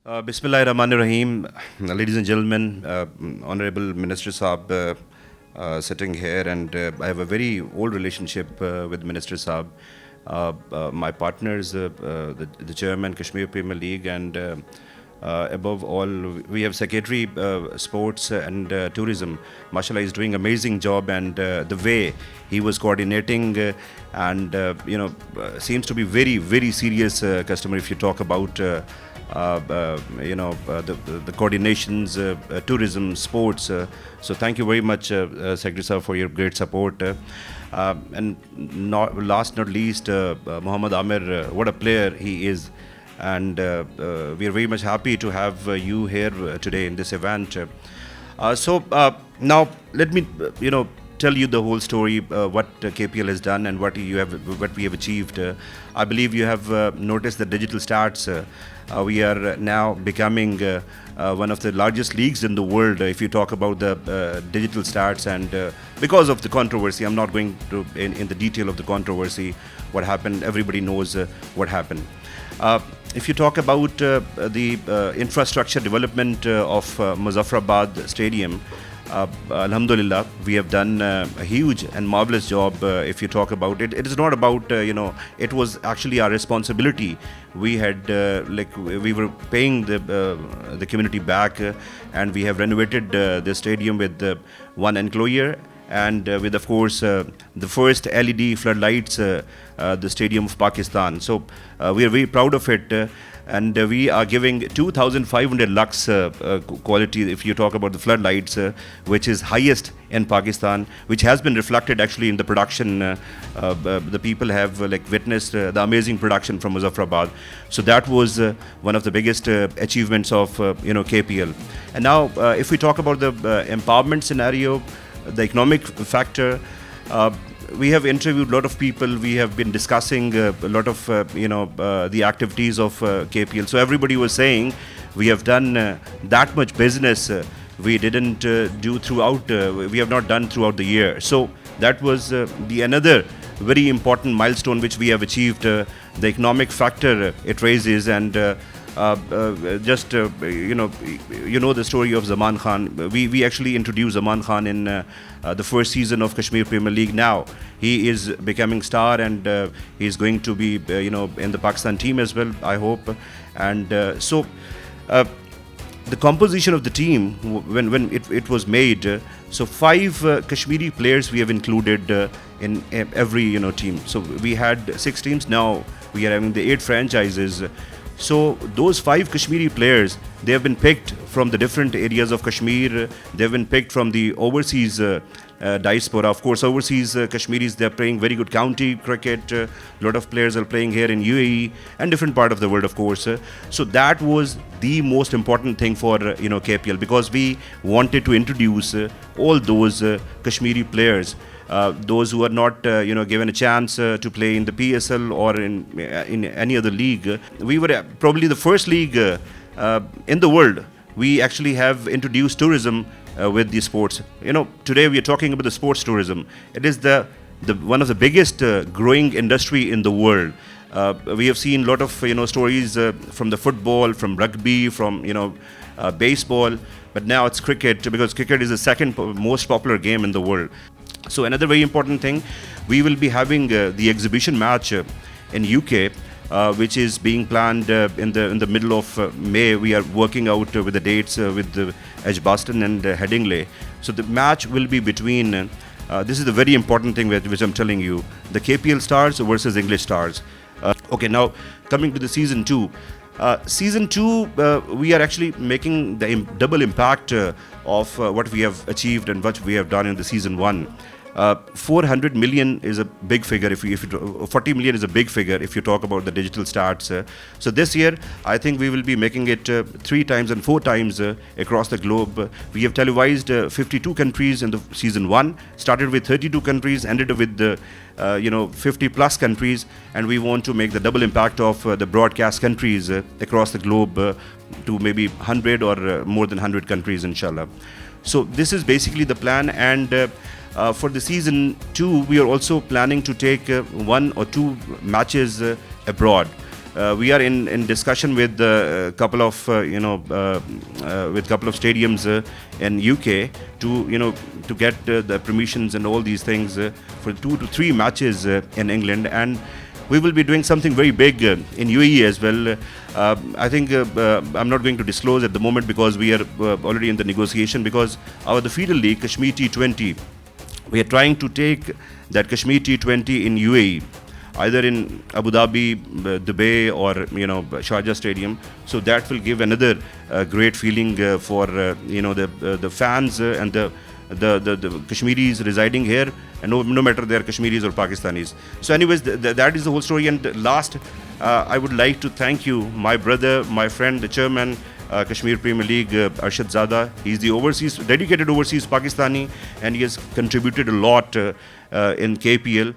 Bismillahirrahmanirrahim. Ladies and gentlemen, Honorable Minister Saab sitting here, and I have a very old relationship with Minister Saab. My partners, the chairman, Kashmir Premier League, and above all, we have Secretary Sports and Tourism. Mashallah is doing amazing job, and the way he was coordinating and seems to be very serious customer. If you talk about the coordinations, tourism, sports. So thank you very much, Secretary Sir, for your great support. And last not least, Muhammad Amir, what a player he is. And we are very much happy to have you here today in this event. Now let me, tell you the whole story, what KPL has done and what we have achieved. I believe you have noticed the digital stats. We are now becoming one of the largest leagues in the world. If you talk about the digital stats, and because of the controversy, I'm not going to in the detail of the controversy. What happened? Everybody knows what happened. If you talk about the infrastructure development of Muzaffarabad Stadium, Alhamdulillah, we have done a huge and marvelous job. If you talk about it, it is not about it was actually our responsibility. We had we were paying the community back, and we have renovated the stadium with one enclosure, and with, of course, the first LED floodlights, the Stadium of Pakistan. So we are very proud of it. And we are giving 2,500 lux quality, if you talk about the floodlights, which is highest in Pakistan, which has been reflected actually in the production. The people have witnessed the amazing production from Muzaffarabad. So that was one of the biggest achievements of KPL. And now, if we talk about the empowerment scenario, the economic factor, we have interviewed a lot of people. We have been discussing a lot of the activities of KPL. So everybody was saying we have done that much business we didn't do throughout. We have not done throughout the year. So that was the another very important milestone which we have achieved. The economic factor it raises, and the story of Zaman Khan. We actually introduced Zaman Khan in the first season of Kashmir Premier League. Now he is becoming star, and he is going to be in the Pakistan team as well, I hope. And the composition of the team when it was made. So 5 Kashmiri players we have included in every team. So we had 6 teams. Now we are having the 8 franchises. So those 5 Kashmiri players, they have been picked from the different areas of Kashmir. They have been picked from the overseas diaspora. Of course, overseas Kashmiris, they are playing very good county cricket. A lot of players are playing here in UAE and different part of the world, of course. So that was the most important thing for KPL, because we wanted to introduce all those Kashmiri players. Those who are not given a chance to play in the PSL or in any other league. We were probably the first league in the world. We actually have introduced tourism with the sports. Today we are talking about the sports tourism. It is the one of the biggest growing industry in the world. We have seen a lot of stories from the football, from rugby, from baseball, but now it's cricket, because cricket is the second most popular game in the world. So another very important thing, we will be having the exhibition match in UK, which is being planned in the middle of May. We are working out with the dates with Edgbaston and Headingley. So the match will be between. This is the very important thing which I'm telling you: the KPL Stars versus English Stars. Okay, now coming to the season 2. Season 2, we are actually making the double impact of what we have achieved and what we have done in the season 1. 400 million is a big figure. If you 40 million is a big figure if you talk about the digital stats. So this year, I think we will be making it 3 times and 4 times across the globe. We have televised 52 countries in the season 1. Started with 32 countries, ended up with 50 plus countries, and we want to make the double impact of the broadcast countries across the globe to maybe 100 or more than 100 countries, inshallah. So this is basically the plan, and for the season 2, we are also planning to take 1 or 2 matches abroad. we are in discussion with a couple of with couple of stadiums in UK to get the permissions and all these things for 2 to 3 matches in England, and we will be doing something very big in UAE as well. I think I'm not going to disclose at the moment because we are already in the negotiation, because our the feeder league Kashmir T20, we are trying to take that Kashmir T20 in UAE, either in Abu Dhabi, Dubai, or Sharjah Stadium. So that will give another great feeling for the fans and the Kashmiris residing here, and no matter they are Kashmiris or Pakistanis. So anyways, that is the whole story. And last, I would like to thank you, my brother, my friend, the chairman, Kashmir Premier League, Arshad Zada. He's the dedicated overseas Pakistani, and he has contributed a lot in KPL.